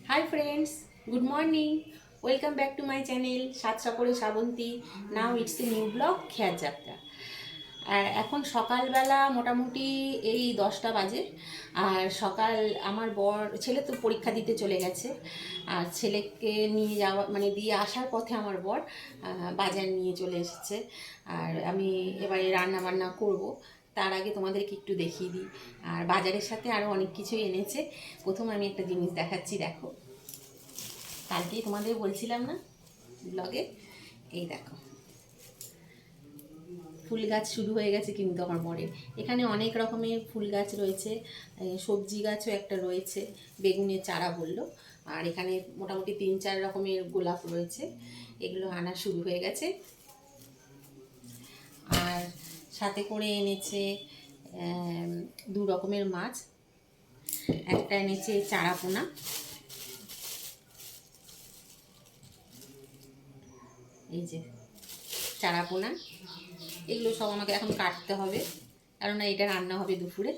Hi friends, good morning. Welcome back to my channel সাত সাপরে Srabanti. Now it's a new vlog খেয়ার যাত্রা. আর এখন সকালবেলা মোটামুটি এই 10টা বাজে। আর সকাল আমার ছেলে তো পরীক্ষা দিতে চলে গেছে। আর ছেলেকে নিয়ে যাওয়া মানে দিয়ে আসার পথে আমার বর বাজার নিয়ে চলে এসেছে। আর আমি এবারে রান্না বান্না করব। তার আগে তোমাদেরকে একটু দেখিয়ে দিই। আর বাজারের সাথে আরও অনেক কিছুই এনেছে। প্রথম আমি একটা জিনিস দেখাচ্ছি, দেখো। কালকেই তোমাদের বলছিলাম না ব্লগে, এই দেখো ফুল গাছ শুরু হয়ে গেছে কিন্তু আমার বরের। এখানে অনেক রকমের ফুল গাছ রয়েছে, সবজি গাছও একটা রয়েছে, বেগুনের চারা বললো। আর এখানে মোটামুটি 3-4 রকমের গোলাপ রয়েছে, এগুলো আনা শুরু হয়ে গেছে। আর সাথে করে এনেছে 2 রকমের মাছ, একটা এনেছে চারাপোনা, এই যে চারাপোনা। এগুলো সব আমাকে এখন কাটতে হবে, কারণ এটা রান্না হবে দুপুরে।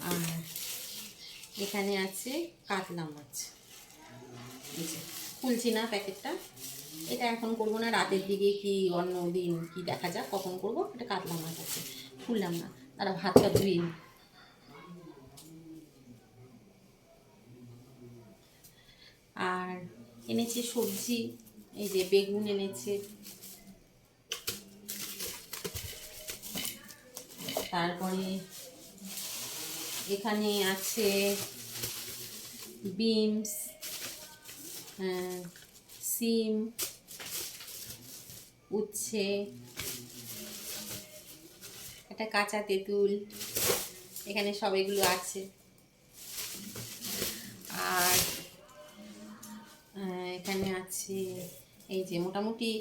আর এখানে আছে কাতলা মাছ, এই যে খুলছি না প্যাকেটটা, এটা এখন করবো না, রাতের দিকে কি অন্য দিন কি দেখা যাক কখন করবো। এটা কাতলা মাছ আছে, খুললাম না, তারা ভাতটা ধুই। আর এনেছে সবজি, এই যে বেগুন এনেছে, তারপরে এখানে আছে বিনস, সিম, উচ্ছে, একটা কাঁচা তেঁতুল, এখানে সব এগুলো আছে। আর এখানে আছে এই যে মোটামুটি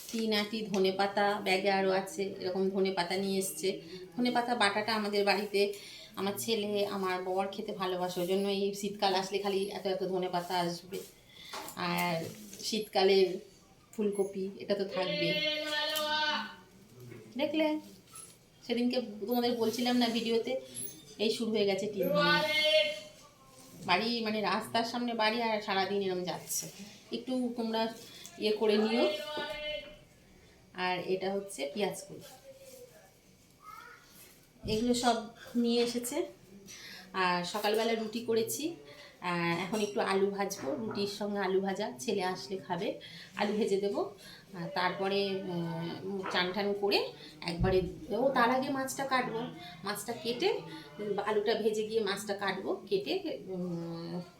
3 আঁটি ধনে পাতা, ব্যাগে আরও আছে এরকম ধনে পাতা নিয়ে এসছে। ধনে পাতা বাটাটা আমাদের বাড়িতে আমার ছেলে আমার বর খেতে ভালোবাসে, ওই জন্য এই শীতকাল আসলে খালি এত এত ধনে পাতা আসবে। আর শীতকালের ফুলকপি এটা তো থাকবে, দেখলে সেদিনকে তোমাদের বলছিলাম না ভিডিওতে, এই শুরু হয়ে গেছে টিন বাড়ি, মানে রাস্তার সামনে বাড়ি, আর সারাদিন এরকম যাচ্ছে। একটু তোমরা ইয়ে করে নিও। আর এটা হচ্ছে পেঁয়াজ কলি, এগুলো সব নিয়ে এসেছে। আর সকালবেলা রুটি করেছি, এখন একটু আলু ভাজবো, রুটির সঙ্গে আলু ভাজা, ছেলে আসলে খাবে, আলু ভেজে দেবো। তারপরে চান টান করে একবারে, ও তার আগে মাছটা কাটবো, মাছটা কেটে আলুটা ভেজে গিয়ে মাছটা কাটবো, কেটে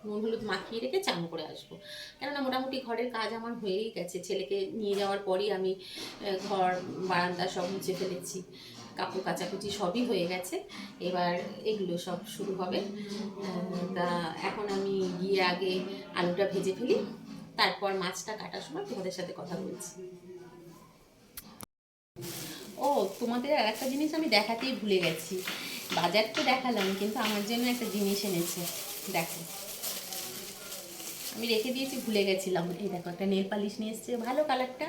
নুন হলুদ মাখিয়ে রেখে চান করে আসবো। কেননা মোটামুটি ঘরের কাজ আমার হয়েই গেছে, ছেলেকে নিয়ে যাওয়ার পরই আমি ঘর বারান্দা সব মুছে ফেলেছি, কাপড় কাচাকুচি সবই হয়ে গেছে। এবার এগুলো সব শুরু হবে। তা এখন আমি গিয়ে আগে আলুটা ভেজে ফেলি, তারপর মাছটা কাটার সময় তোমাদের সাথে কথা বলছি। ও, তোমাদের আর একটা জিনিস আমি দেখাতেই ভুলে গেছি, বাজার তো দেখালাম, কিন্তু আমার জন্য একটা জিনিস এনেছে, দেখো। আমি রেখে দিয়েছি, ভুলে গেছিলাম। এই দেখো একটা নেল পালিশ নিয়ে এসছে, ভালো কালারটা।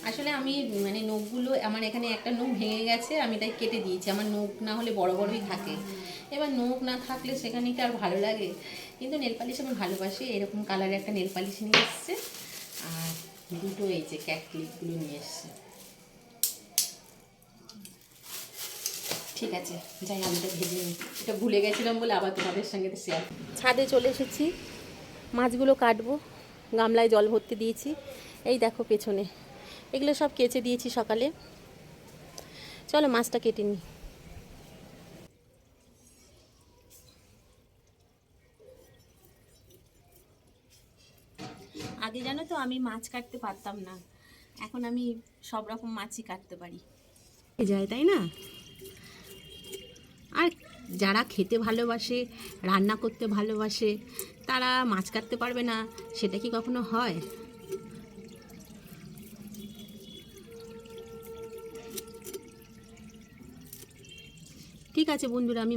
আসলে আমি মানে নখগুলো, আমার এখানে একটা নখ ভেঙে গেছে, আমি তাই কেটে দিয়েছি, আমার নখ না হলে বড় বড়ই থাকে। এবার নখ না থাকলে সেখানে কি আর ভালো লাগে। কিন্তু নেল পালিশ আমি ভালোবাসি, এরকম কালারে একটা নেল পালিশ নিয়ে এসছে। আর দুটো এই যে ক্যাট ক্লিপগুলো নিয়ে এসছে। ঠিক আছে, যাই আলুটা ভেজে নিই, এটা ভুলে গেছিলাম বলে আবার তোমাদের সঙ্গে শেয়ার। ছাদে চলে এসেছি, মাছগুলো কাটবো, গামলায় জল ভর্তি দিয়েছি, এই দেখো পেছনে, এগুলো সব কেচে দিয়েছি সকালে। চলো মাছটা কেটে নিই। আগে জানো তো আমি মাছ কাটতে পারতাম না, এখন আমি সব রকম মাছই কাটতে পারি, যায় তাই না। আর যারা খেতে ভালোবাসে, রান্না করতে ভালোবাসে, তারা মাছ কাটতে পারবে না, সেটা কি কখনো হয়? ঠিক আছে বন্ধুরা, আমি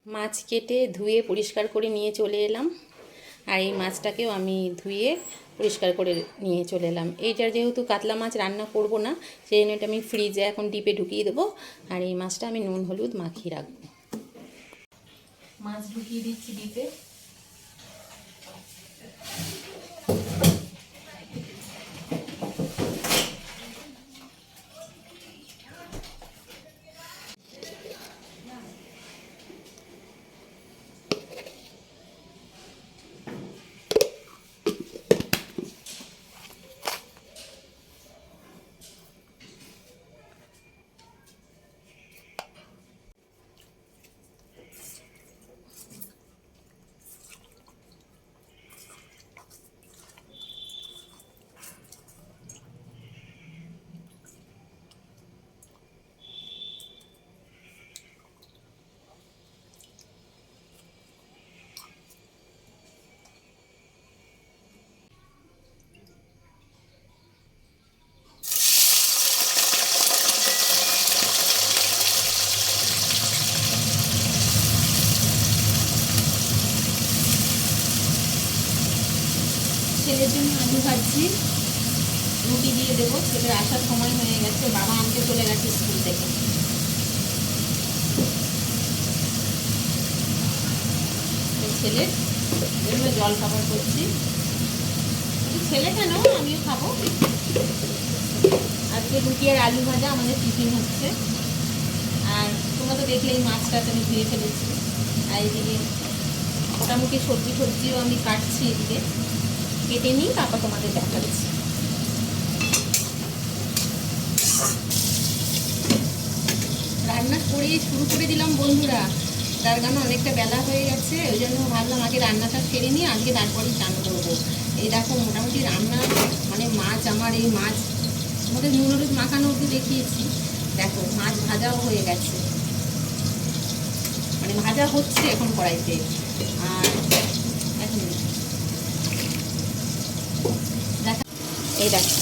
মাছ কেটে ধুয়ে পরিষ্কার করে নিয়ে চলে এলাম। আর এই মাছটাকেও আমি ধুয়ে পরিষ্কার করে নিয়ে চলে এলাম। এইটার যেহেতু কাতলা মাছ রান্না করব না, সেই জন্য এটা আমি ফ্রিজে এখন ডিপে ঢুকিয়ে দেবো। আর এই মাছটা আমি নুন হলুদ মাখিয়ে রাখবো। মাছ ঢুকিয়ে দিচ্ছি ডিপে। ছেলের জন্য আলু ভাজছি, রুটি দিয়ে দেবো। ছেলের আসার সময় হয়ে গেছে, বাবা আনতে চলে গেছে স্কুল থেকে। ছেলের জন্য জল খাবার করছি। ছেলে কেন, আমিও খাবো। আজকে রুটি আর আলু ভাজা আমাদের টিফিন হচ্ছে। আর তোমরা তো দেখলে এই মাছটা আমি ধুয়ে ফেলেছি। আর এদিকে মোটামুটি সবজিও আমি কাটছি, এদিকে কেটে নিই, তারপর তোমাদের দেখাচ্ছি। রান্না করে শুরু করে দিলাম বন্ধুরা, তার কারণে অনেকটা বেলা হয়ে গেছে। ওই জন্য ভাবলাম আগে রান্নাটা সেরে নিই, আজকে তারপরেই চান করবো। এই দেখো মোটামুটি রান্না মানে মাছ, আমার এই মাছ আমাদের নুন হলুদ মাখানো অবধি দেখিয়েছি। দেখো মাছ ভাজাও হয়ে গেছে, মানে ভাজা হচ্ছে এখন কড়াইতে। আর এখন দেখা, এই দেখো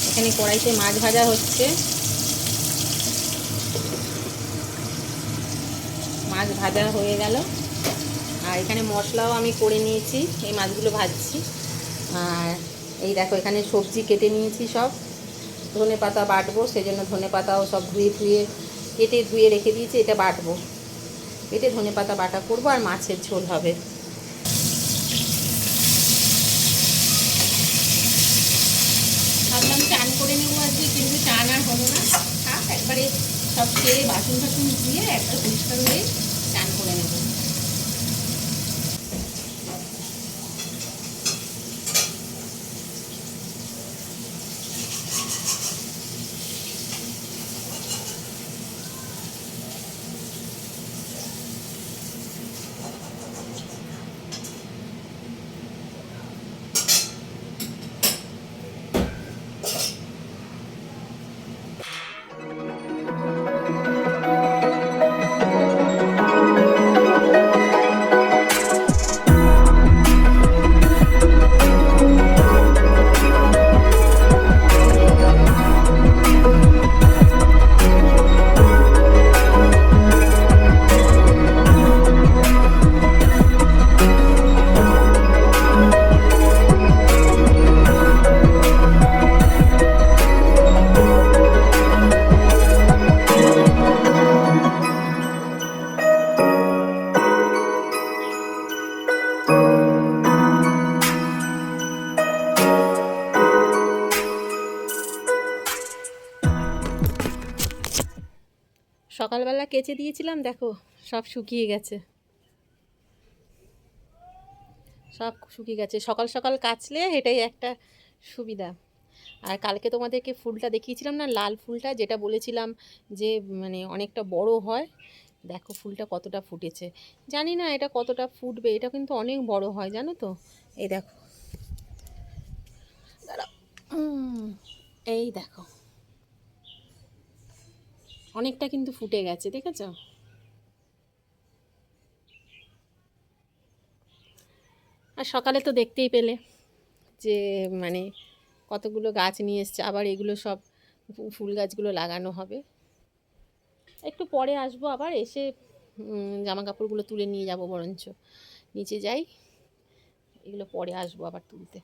এখানে কড়াইতে মাছ ভাজা হচ্ছে। মাছ ভাজা হয়ে গেল। আর এখানে মশলাও আমি করে নিয়েছি, এই মাছগুলো ভাজছি। আর এই দেখো এখানে সবজি কেটে নিয়েছি সব। ধনে পাতা বাটবো, সেজন্য ধনে পাতাও সব কেটে ধুয়ে রেখে দিয়েছি। এটা বাটবো, কেটে ধনে পাতা বাটা করবো, আর মাছের ঝোল হবে। ভাবলাম চান করে নেবো আজকে, কিন্তু চান আর হলো না। থাক, একবারে সব খেয়ে বাসন টাসন ধুয়ে একবার পরিষ্কার হয়ে চান করে নেবো। সকালবেলা কেচে দিয়েছিলাম, দেখো সব শুকিয়ে গেছে, সব শুকিয়ে গেছে। সকাল সকাল কাচলে এটাই একটা সুবিধা। আর কালকে তোমাদেরকে ফুলটা দেখিয়েছিলাম না, লাল ফুলটা, যেটা বলেছিলাম যে মানে অনেকটা বড় হয়। দেখো ফুলটা কতটা ফুটেছে। জানি না এটা কতটা ফুটবে, এটা কিন্তু অনেক বড় হয় জানো তো। এই দেখো, দাঁড়াও, এই দেখো অনেকটা কিন্তু ফুটে গেছে, দেখেছো? আর সকালে তো দেখতেই পেলে যে মানে কতগুলো গাছ নিয়ে এসছে। আবার এগুলো সব ফুল গাছগুলো লাগানো হবে। একটু পরে আসবো, আবার এসে জামা কাপড়গুলো তুলে নিয়ে যাব, বরঞ্চ নিচে যাই, এগুলো পরে আসবো আবার তুলতে।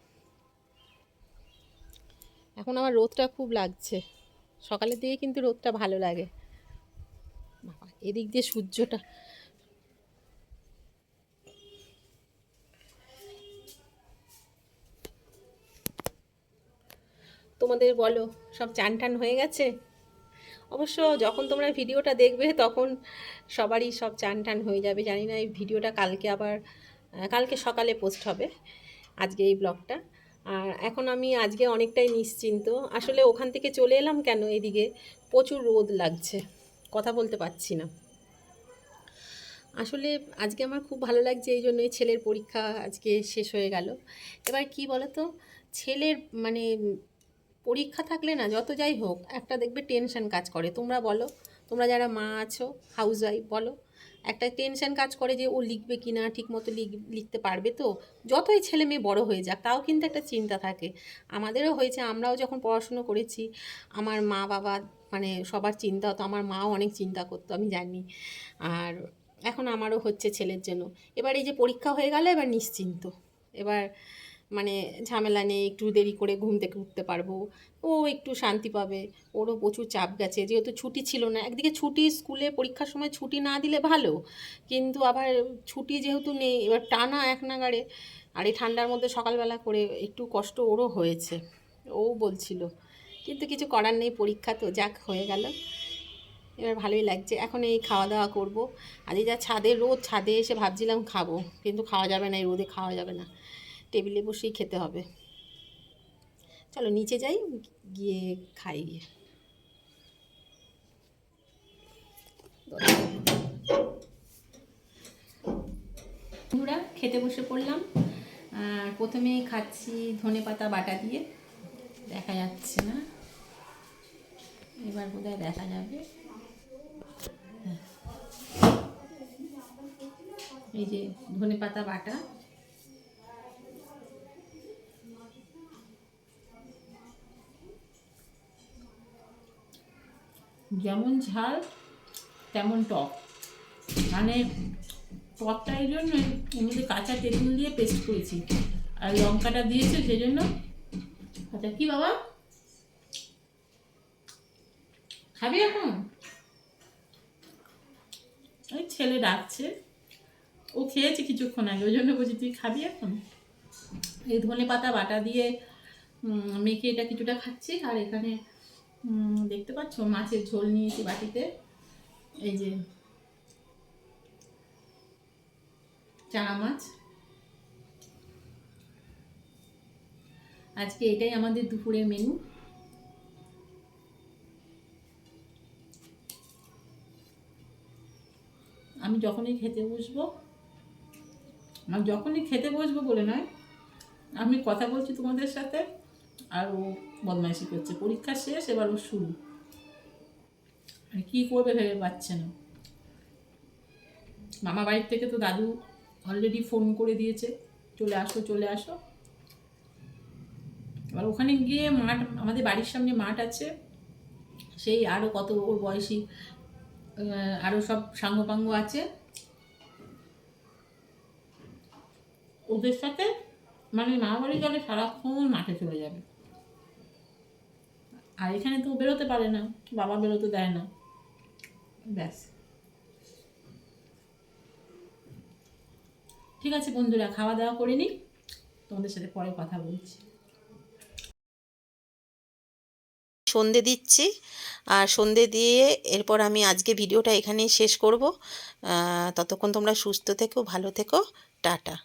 এখন আমার রোদটা খুব লাগছে, সকালের দিকে কিন্তু রোদটা ভালো লাগে। বাবা, এদিক দিয়ে সূর্যটা, তোমাদের বলো সব চান টান হয়ে গেছে? অবশ্য যখন তোমরা ভিডিওটা দেখবে তখন সবারই সব চান টান হয়ে যাবে, জানি না এই ভিডিওটা কালকে আবার কালকে সকালে পোস্ট হবে আজকে এই ব্লগটা। আর এখন আমি আজকে অনেকটাই নিশ্চিন্ত। আসলে ওখান থেকে চলে এলাম কেন, এদিকে প্রচুর রোদ লাগছে, কথা বলতে পারছি না। আসলে আজকে আমার খুব ভালো লাগছে, এই জন্যই ছেলের পরীক্ষা আজকে শেষ হয়ে গেল। এবার কি বলো তো, ছেলের মানে পরীক্ষা থাকলে না যত যাই হোক একটা দেখবে টেনশন কাজ করে। তোমরা বলো, তোমরা যারা মা আছো, হাউস ওয়াইফ, বলো, একটা টেনশন কাজ করে যে ও লিখবে কি না, ঠিকমতো লিখতে পারবে তো। যতই ছেলে মেয়ে বড় হয়ে যাক তাও কিন্তু একটা চিন্তা থাকে। আমাদেরও হয়েছে, আমরাও যখন পড়াশুনো করেছি, আমার মা বাবা মানে সবার চিন্তা হতো, আমার মাও অনেক চিন্তা করতো, আমি জানি। আর এখন আমারও হচ্ছে ছেলের জন্য। এবার এই যে পরীক্ষা হয়ে গেল, এবার নিশ্চিন্ত, এবার মানে ঝামেলা নেই, একটু দেরি করে ঘুম থেকে উঠতে পারবো, ও একটু শান্তি পাবে। ওরও প্রচুর চাপ গেছে, যেহেতু ছুটি ছিল না। একদিকে ছুটি, স্কুলে পরীক্ষার সময় ছুটি না দিলে ভালো, কিন্তু আবার ছুটি যেহেতু নেই, এবার টানা এক নাগাড়ে, আর এই ঠান্ডার মধ্যে সকালবেলা করে একটু কষ্ট ওরও হয়েছে, ও বলছিল। কিন্তু কিছু করার নেই, পরীক্ষা তো, যাক হয়ে গেল। এবার ভালোই লাগছে। এখন এই খাওয়া দাওয়া করবো। আজ যা ছাদের রোদ, ছাদে এসে ভাবছিলাম খাবো, কিন্তু খাওয়া যাবে না, এই রোদে খাওয়া যাবে না, টেবিলে বসেই খেতে হবে। চলো নিচে যাই, গিয়ে খাই গিয়ে। বন্ধুরা, খেতে বসে পড়লাম। আর প্রথমেই খাচ্ছি ধনেপাতা বাটা দিয়ে, দেখা যাচ্ছে না, এবার বোধহয় দেখা যাবে। এই যে ধনেপাতা বাটা, যেমন ঝাল তেমন টক, মানে টকটা এই জন্যই এর মধ্যে কাঁচা তেঁতুল দিয়ে পেস্ট করেছি, আর লঙ্কাটা দিয়েছে সেই জন্য। আচ্ছা কি বাবা, খাবি এখন? ওই ছেলে ডাকছে, ও খেয়েছে কিছুক্ষণ আগে, ওই জন্য বলছি তুই খাবি এখন। এই ধনেপাতা বাটা দিয়ে মেখে এটা কিছুটা খাচ্ছি। আর এখানে দেখতে পাচ্ছ মাছের ঝোল নিয়েছি বাটিতে, এই যে চানা মাছ। আজকে এটাই আমাদের দুপুরের মেনু। আমি যখনই খেতে বসবো বলে নয়, আমি কথা বলছি তোমাদের সাথে, আর ও বদমাইশি করছে। পরীক্ষা শেষ, এবার ও শুরু, কি করবে ভেবে পাচ্ছে না। মামা বাড়ির থেকে তো দাদু অলরেডি ফোন করে দিয়েছে, চলে আসো চলে আসো। এবার ওখানে গিয়ে মাঠ, আমাদের বাড়ির সামনে মাঠ আছে, সেই আরও কত ওর বয়সী আরও সব সাঙ্গপাঙ্গ আছে, ওদের সাথে মানে মামা বাড়ি গেলে সারাক্ষণ মাঠে চলে যাবে। আর এখানে তো বেরোতে পারে না, বাবা বেরোতে দেয় না, ব্যাস। ঠিক আছে বন্ধুরা, খাওয়া দাওয়া করে নিই, তোমাদের সাথে পরে কথা বলছি। সন্ধে দিচ্ছি, আর সন্ধে দিয়ে এরপর আমি আজকে ভিডিওটা এখানেই শেষ করব। ততক্ষণ তোমরা সুস্থ থেকো, ভালো থেকো, টাটা।